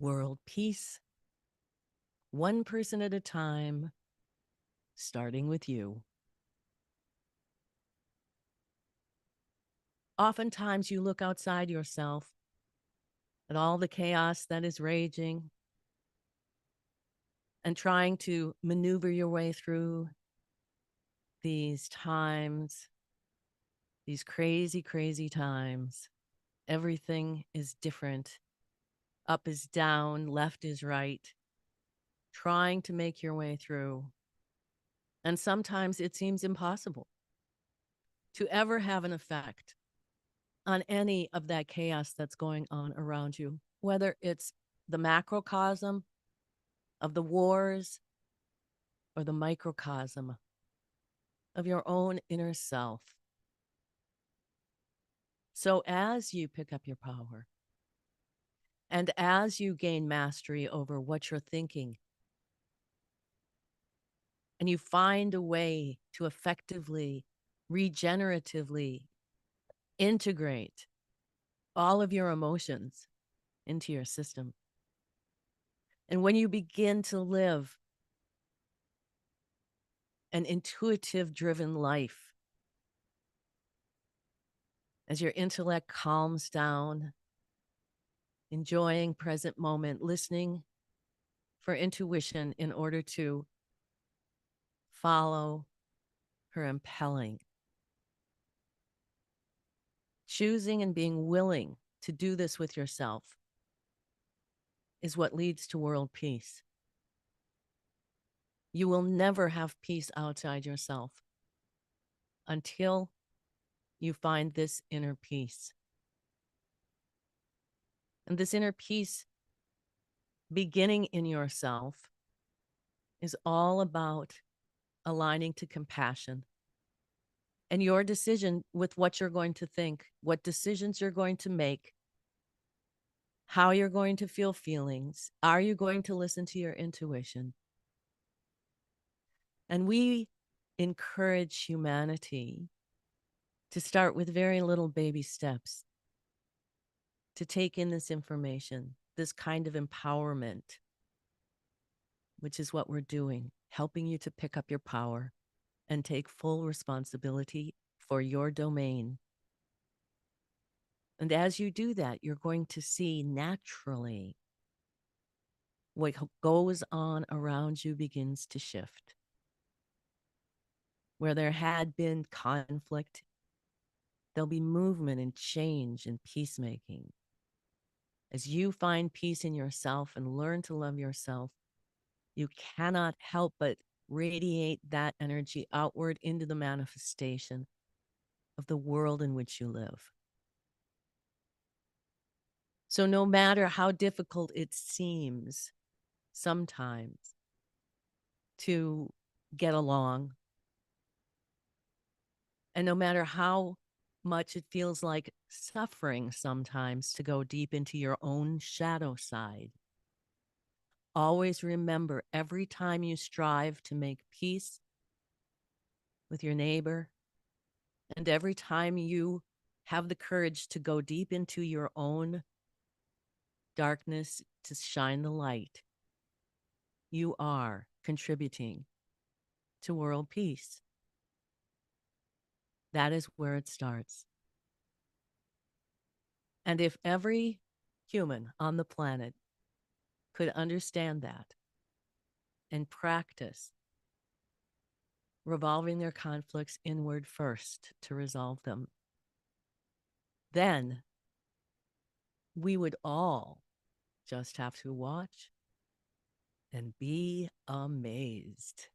world peace, one person at a time, starting with you. Oftentimes, you look outside yourself at all the chaos that is raging and trying to maneuver your way through these times, these crazy, crazy times. Everything is different. Up is down, left is right, trying to make your way through. And sometimes it seems impossible to ever have an effect on any of that chaos that's going on around you, whether it's the macrocosm of the wars or the microcosm of your own inner self. So as you pick up your power and as you gain mastery over what you're thinking, and you find a way to effectively, regeneratively integrate all of your emotions into your system. And when you begin to live an intuitive driven life, as your intellect calms down, enjoying present moment, listening for intuition in order to follow her impelling, choosing and being willing to do this with yourself is what leads to world peace. You will never have peace outside yourself until you find this inner peace. And this inner peace beginning in yourself is all about aligning to compassion and your decision with what you're going to think, what decisions you're going to make, how you're going to feel feelings. Are you going to listen to your intuition? And we encourage humanity to start with very little baby steps, to take in this information, this kind of empowerment, which is what we're doing, helping you to pick up your power and take full responsibility for your domain. And as you do that, you're going to see naturally what goes on around you begins to shift. Where there had been conflict, there'll be movement and change and peacemaking. As you find peace in yourself and learn to love yourself, you cannot help but radiate that energy outward into the manifestation of the world in which you live. So no matter how difficult it seems sometimes to get along, and no matter how much it feels like suffering sometimes to go deep into your own shadow side, always remember every time you strive to make peace with your neighbor, and every time you have the courage to go deep into your own darkness to shine the light, you are contributing to world peace. That is where it starts. And if every human on the planet could understand that and practice revolving their conflicts inward first to resolve them, then we would all just have to watch and be amazed.